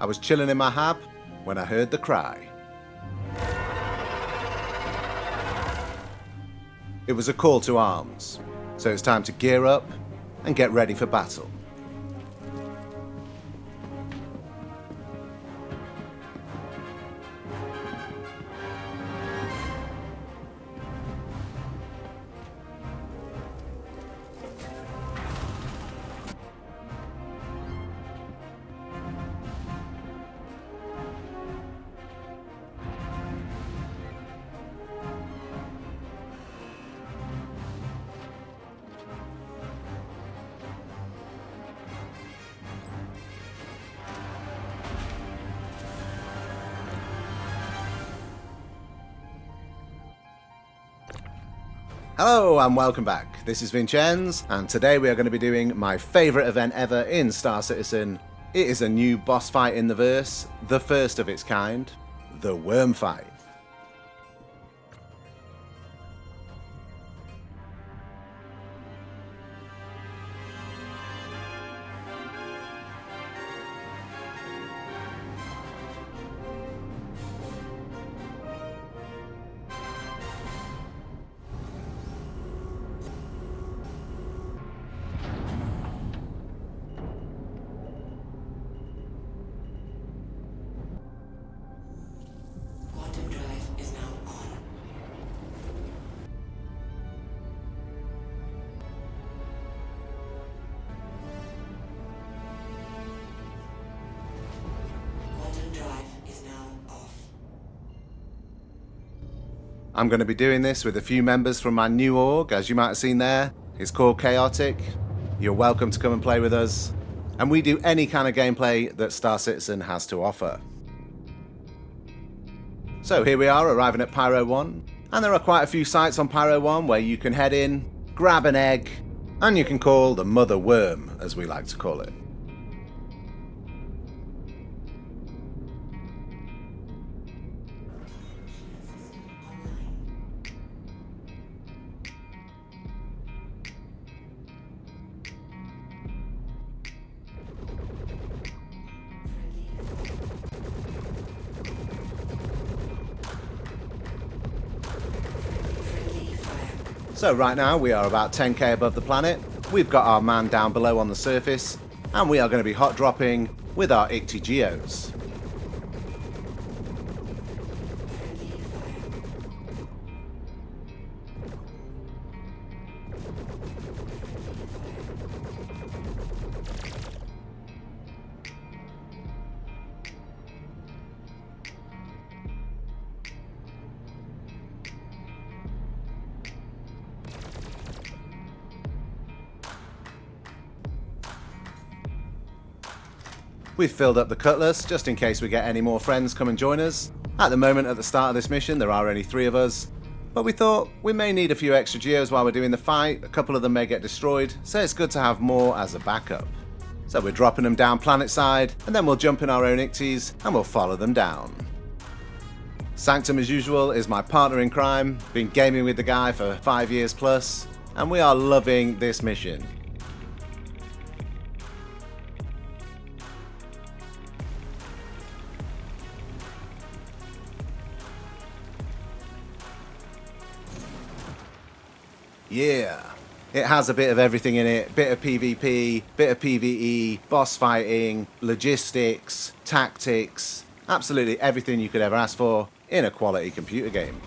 I was chilling in my hab when I heard the cry. It was a call to arms, so it's time to gear up and get ready for battle. Hello and welcome back. This is Vinchenz, and today we are going to be doing my favourite event ever in Star Citizen. It is a new boss fight in the verse, the first of its kind, the Worm Fight. I'm going to be doing this with a few members from my new org, as you might have seen there. It's called Chaotic. You're welcome to come and play with us. And we do any kind of gameplay that Star Citizen has to offer. So here we are arriving at Pyro 1. And there are quite a few sites on Pyro 1 where you can head in, grab an egg, and you can call the Mother Worm, as we like to call it. So right now we are about 10k above the planet, we've got our man down below on the surface, and we are going to be hot dropping with our Ikty geos. We've filled up the Cutlass just in case we get any more friends come and join us. At the moment, at the start of this mission, there are only 3 of us, but we thought we may need a few extra geos while we're doing the fight. A couple of them may get destroyed, so it's good to have more as a backup. So we're dropping them down planet side, and then we'll jump in our own Iktys and we'll follow them down. Sanctum, as usual, is my partner in crime. Been gaming with the guy for 5 years plus, and we are loving this mission. Yeah, it has a bit of everything in it, bit of PvP, bit of PvE, boss fighting, logistics, tactics, absolutely everything you could ever ask for in a quality computer game.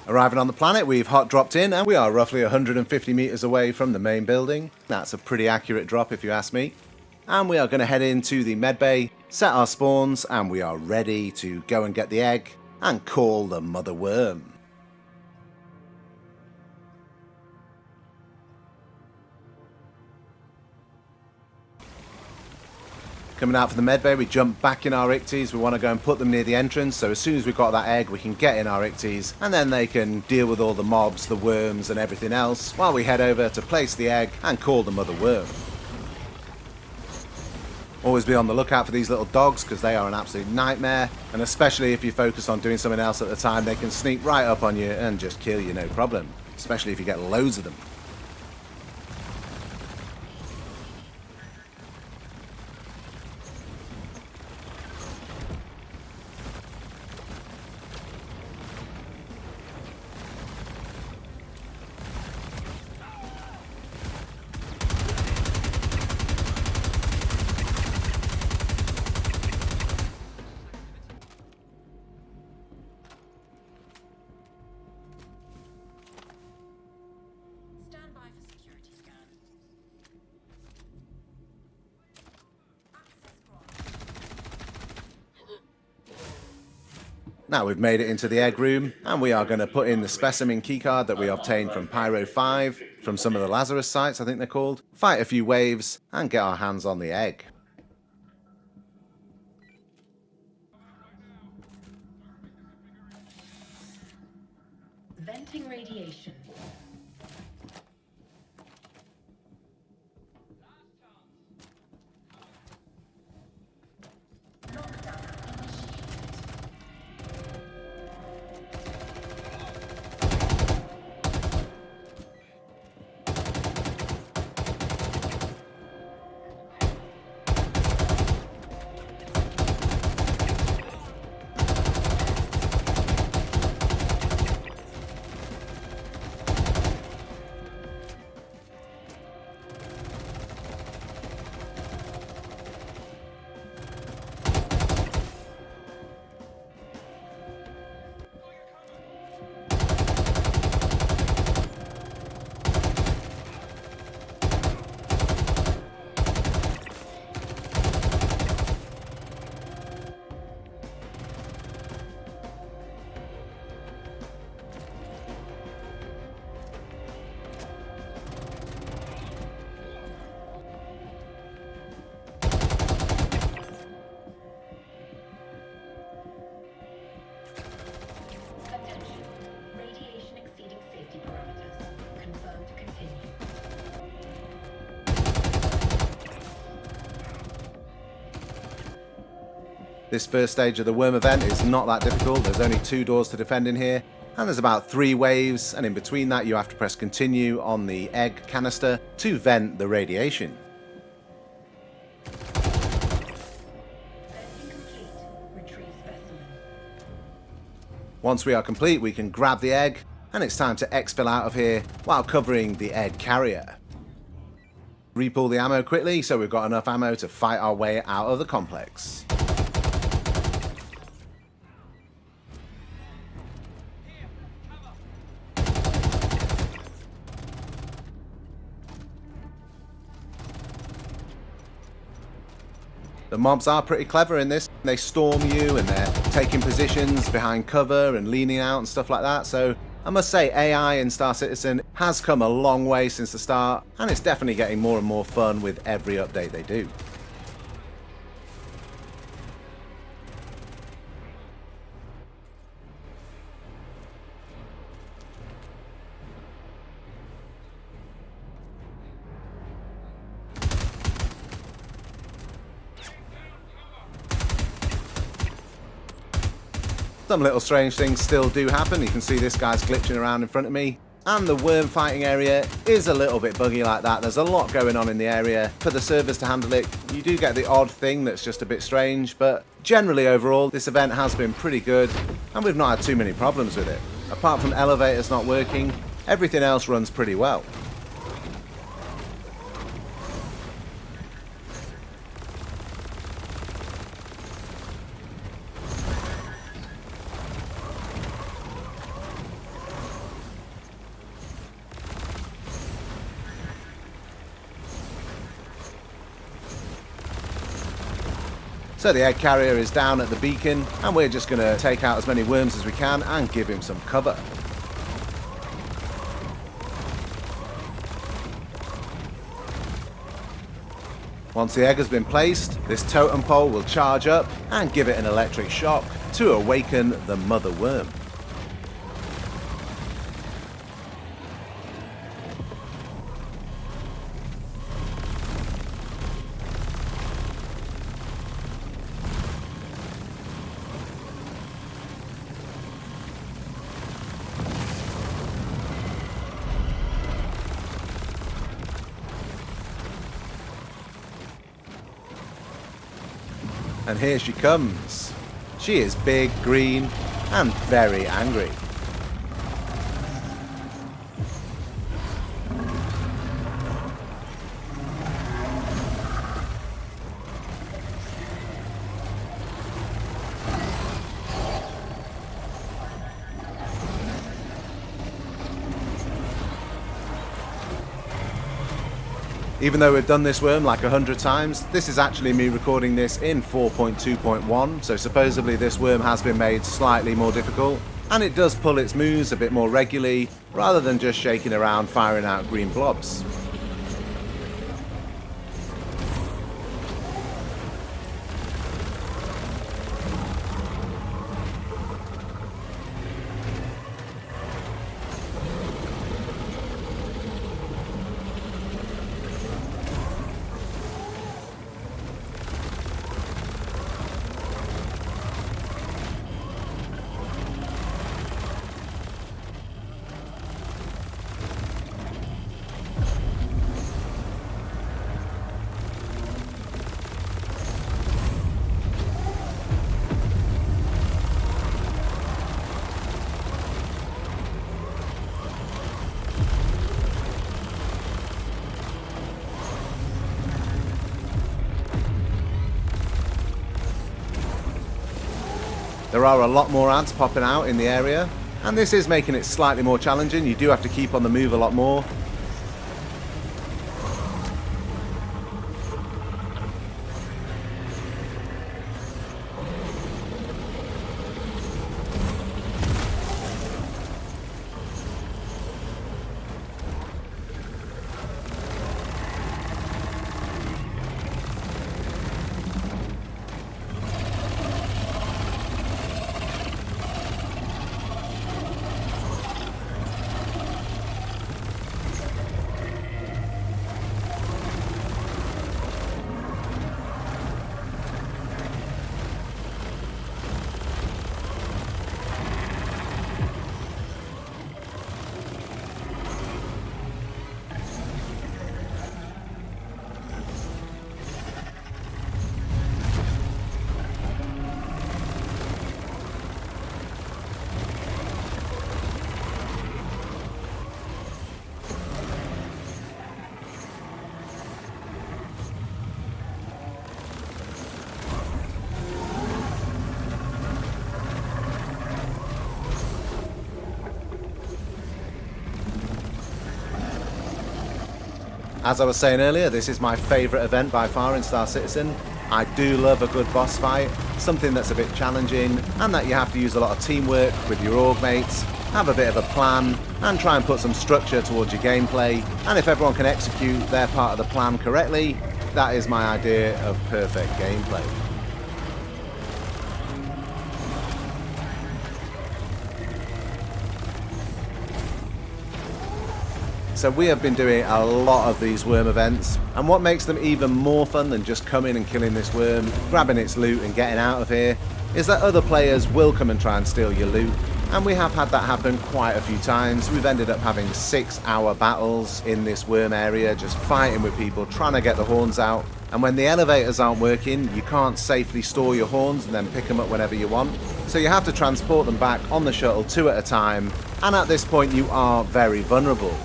Arriving on the planet, we've hot dropped in and we are roughly 150 meters away from the main building. That's a pretty accurate drop if you ask me. And we are going to head into the medbay, set our spawns, and we are ready to go and get the egg and call the Mother Worm. Coming out for the medbay, we jump back in our Iktys. We want to go and put them near the entrance, so as soon as we've got that egg, we can get in our Iktys, and then they can deal with all the mobs, the worms, and everything else, while we head over to place the egg and call the Mother Worm. Always be on the lookout for these little dogs, because they are an absolute nightmare, and especially if you focus on doing something else at the time, they can sneak right up on you and just kill you, no problem, especially if you get loads of them. Now we've made it into the egg room, and we are going to put in the specimen keycard that we obtained from Pyro 5, from some of the Lazarus sites, I think they're called, fight a few waves, and get our hands on the egg. Venting radiation. This first stage of the worm event is not that difficult. There's only 2 doors to defend in here, and there's about 3 waves, and in between that you have to press continue on the egg canister to vent the radiation. Once we are complete, we can grab the egg, and it's time to exfil out of here while covering the egg carrier. Repull the ammo quickly so we've got enough ammo to fight our way out of the complex. The mobs are pretty clever in this. They storm you and they're taking positions behind cover and leaning out and stuff like that. So I must say AI in Star Citizen has come a long way since the start, and it's definitely getting more and more fun with every update they do. Some little strange things still do happen. You can see this guy's glitching around in front of me. And the worm fighting area is a little bit buggy like that. There's a lot going on in the area. For the servers to handle it, you do get the odd thing that's just a bit strange, but generally overall, this event has been pretty good, and we've not had too many problems with it. Apart from elevators not working, everything else runs pretty well. So the egg carrier is down at the beacon, and we're just going to take out as many worms as we can and give him some cover. Once the egg has been placed, this totem pole will charge up and give it an electric shock to awaken the mother worm. And here she comes. She is big, green, and very angry. Even though we've done this worm like 100 times, this is actually me recording this in 4.2.1, so supposedly this worm has been made slightly more difficult, and it does pull its moves a bit more regularly, rather than just shaking around firing out green blobs. There are a lot more ants popping out in the area, and this is making it slightly more challenging. You do have to keep on the move a lot more. As I was saying earlier, this is my favourite event by far in Star Citizen. I do love a good boss fight, something that's a bit challenging, and that you have to use a lot of teamwork with your org mates, have a bit of a plan, and try and put some structure towards your gameplay. And if everyone can execute their part of the plan correctly, that is my idea of perfect gameplay. So we have been doing a lot of these worm events, and what makes them even more fun than just coming and killing this worm, grabbing its loot and getting out of here, is that other players will come and try and steal your loot. And we have had that happen quite a few times. We've ended up having 6-hour battles in this worm area, just fighting with people, trying to get the horns out. And when the elevators aren't working, you can't safely store your horns and then pick them up whenever you want. So you have to transport them back on the shuttle 2 at a time, and at this point you are very vulnerable.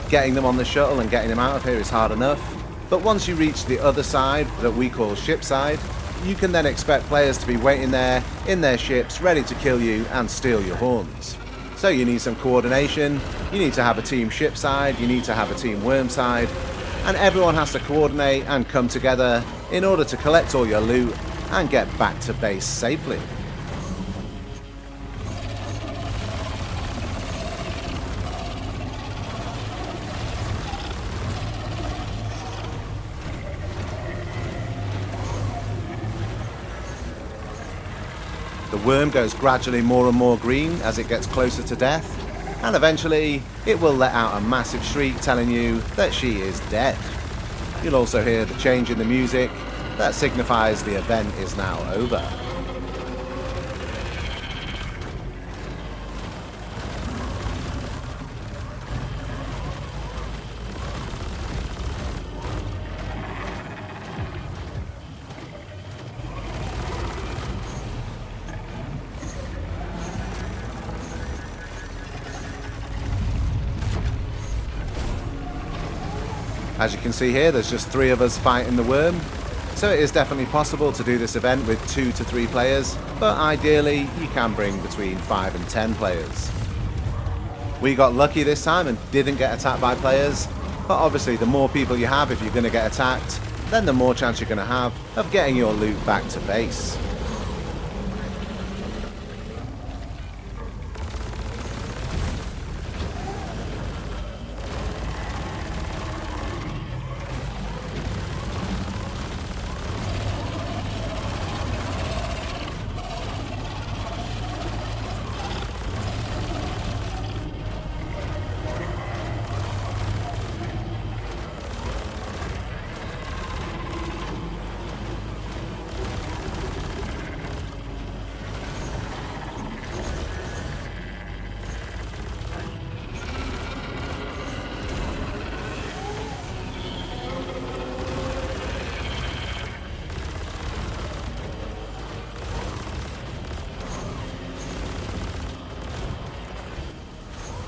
Getting them on the shuttle and getting them out of here is hard enough, but once you reach the other side, that we call shipside, you can then expect players to be waiting there in their ships ready to kill you and steal your horns. So you need some coordination, you need to have a team shipside, you need to have a team wormside, and everyone has to coordinate and come together in order to collect all your loot and get back to base safely. The worm goes gradually more and more green as it gets closer to death, and eventually it will let out a massive shriek telling you that she is dead. You'll also hear the change in the music that signifies the event is now over. As you can see here, there's just 3 of us fighting the worm, so it is definitely possible to do this event with 2 to 3 players, but ideally you can bring between 5 and 10 players. We got lucky this time and didn't get attacked by players, But obviously the more people you have if you're going to get attacked, then the more chance you're going to have of getting your loot back to base.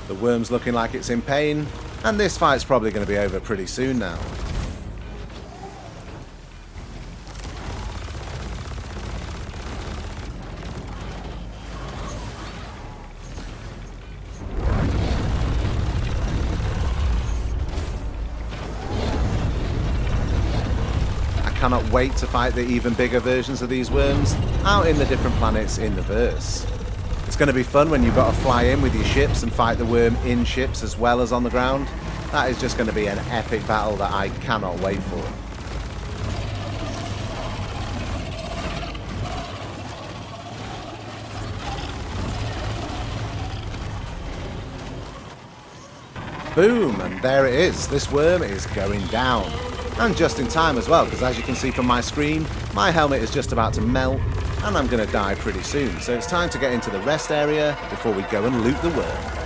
The worm's looking like it's in pain, and this fight's probably going to be over pretty soon now. I cannot wait to fight the even bigger versions of these worms out in the different planets in the verse. It's going to be fun when you've got to fly in with your ships and fight the worm in ships as well as on the ground. That is just going to be an epic battle that I cannot wait for. Boom, and there it is. This worm is going down. And just in time as well, because as you can see from my screen, my helmet is just about to melt, and I'm going to die pretty soon. So it's time to get into the rest area before we go and loot the worm.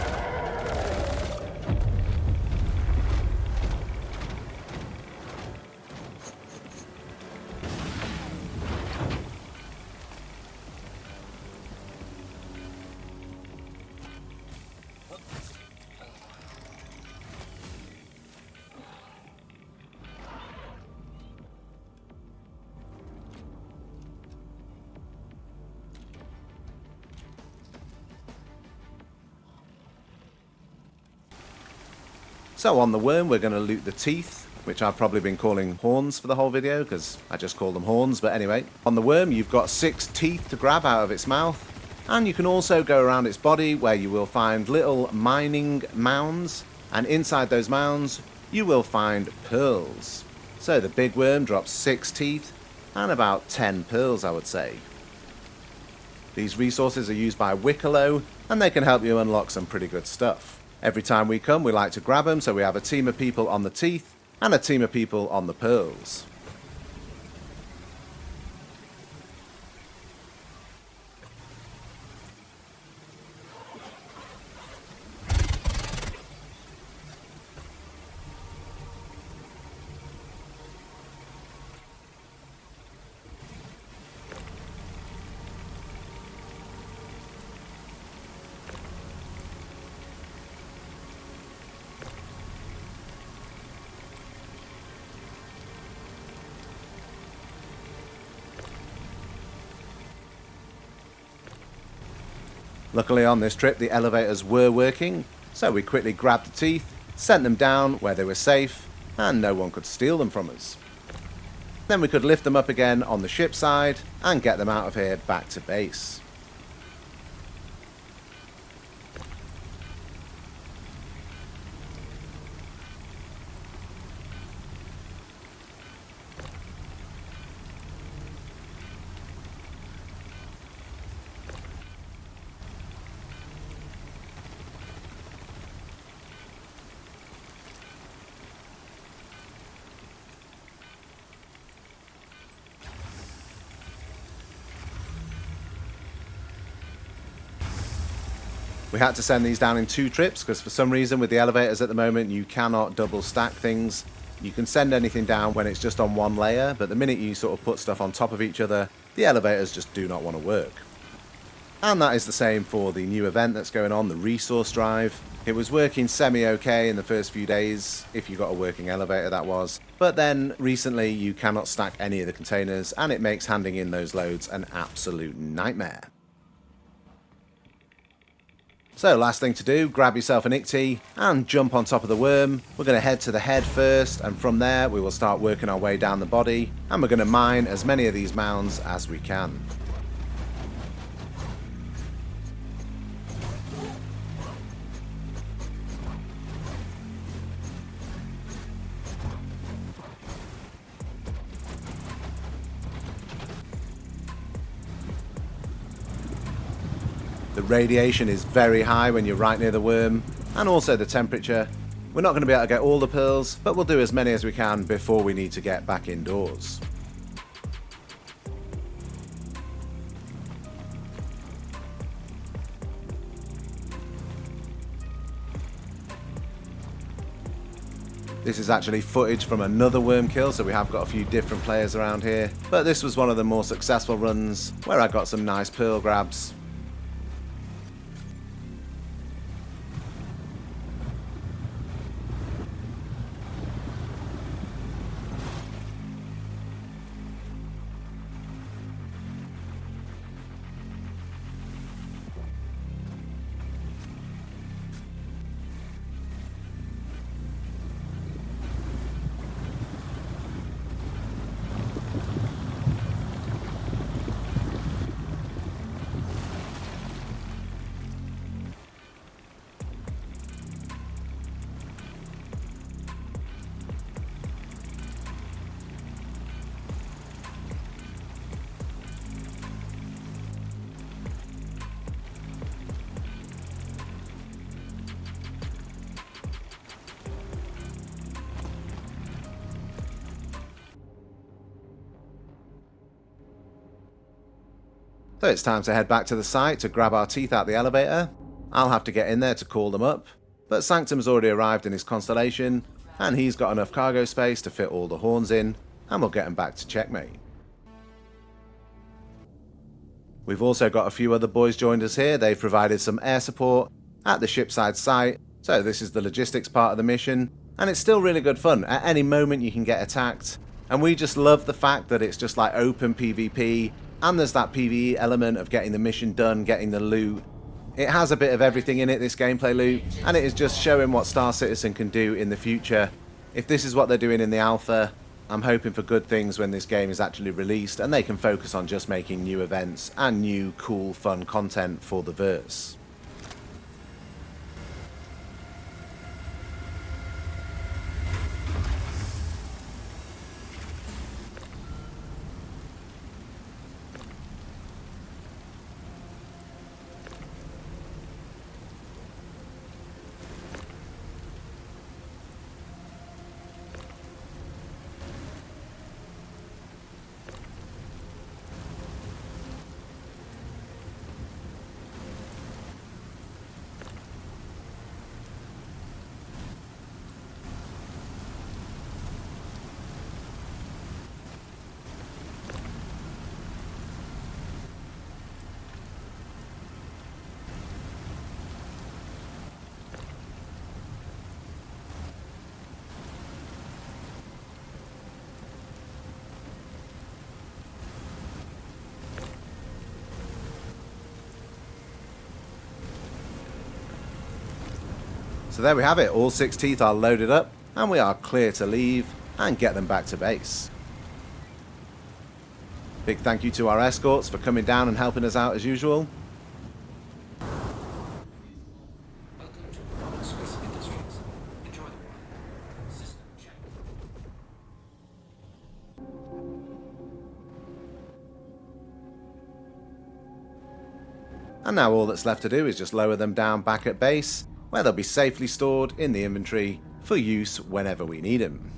So on the worm, we're going to loot the teeth, which I've probably been calling horns for the whole video, because I just call them horns, but anyway. On the worm, you've got 6 teeth to grab out of its mouth, and you can also go around its body, where you will find little mining mounds, and inside those mounds, you will find pearls. So the big worm drops 6 teeth, and about 10 pearls, I would say. These resources are used by Wicklow, and they can help you unlock some pretty good stuff. Every time we come, we like to grab them, so we have a team of people on the teeth and a team of people on the pearls. Luckily on this trip the elevators were working, so we quickly grabbed the teeth, sent them down where they were safe, and no one could steal them from us. Then we could lift them up again on the ship side and get them out of here back to base. We had to send these down in 2 trips because for some reason with the elevators at the moment you cannot double stack things. You can send anything down when it's just on one layer, but the minute you sort of put stuff on top of each other, the elevators just do not want to work. And that is the same for the new event that's going on, the resource drive. It was working semi-okay in the first few days, if you got a working elevator that was. But then recently you cannot stack any of the containers and it makes handing in those loads an absolute nightmare. So last thing to do, grab yourself an Ikty and jump on top of the worm. We're going to head to the head first, and from there we will start working our way down the body, and we're going to mine as many of these mounds as we can. The radiation is very high when you're right near the worm, and also the temperature. We're not going to be able to get all the pearls, but we'll do as many as we can before we need to get back indoors. This is actually footage from another worm kill, so we have got a few different players around here, but this was one of the more successful runs where I got some nice pearl grabs. So it's time to head back to the site to grab our teeth out the elevator. I'll have to get in there to call them up, but Sanctum's already arrived in his constellation, and he's got enough cargo space to fit all the horns in, and we'll get them back to checkmate. We've also got a few other boys joined us here. They've provided some air support at the shipside site, so this is the logistics part of the mission, and it's still really good fun. At any moment you can get attacked, and we just love the fact that it's just like open PvP, and there's that PvE element of getting the mission done, getting the loot. It has a bit of everything in it, this gameplay loop, and it is just showing what Star Citizen can do in the future. If this is what they're doing in the alpha, I'm hoping for good things when this game is actually released and they can focus on just making new events and new, cool, fun content for the verse. So there we have it, all 6 teeth are loaded up, and we are clear to leave and get them back to base. Big thank you to our escorts for coming down and helping us out as usual. And now all that's left to do is just lower them down back at base, where they'll be safely stored in the inventory for use whenever we need them.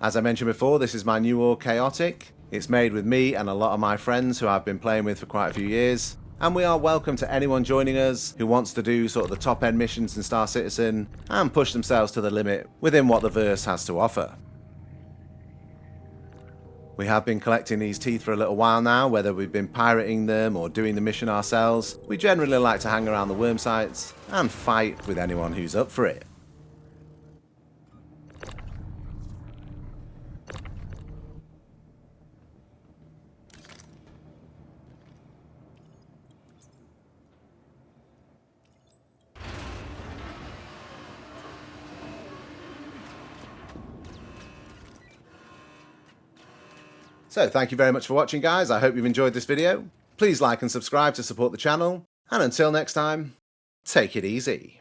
As I mentioned before, this is my new ore, Chaotic. It's made with me and a lot of my friends who I've been playing with for quite a few years, and we are welcome to anyone joining us who wants to do sort of the top end missions in Star Citizen and push themselves to the limit within what the verse has to offer. We have been collecting these teeth for a little while now, whether we've been pirating them or doing the mission ourselves. We generally like to hang around the worm sites and fight with anyone who's up for it. So thank you very much for watching, guys. I hope you've enjoyed this video. Please like and subscribe to support the channel. And until next time, take it easy.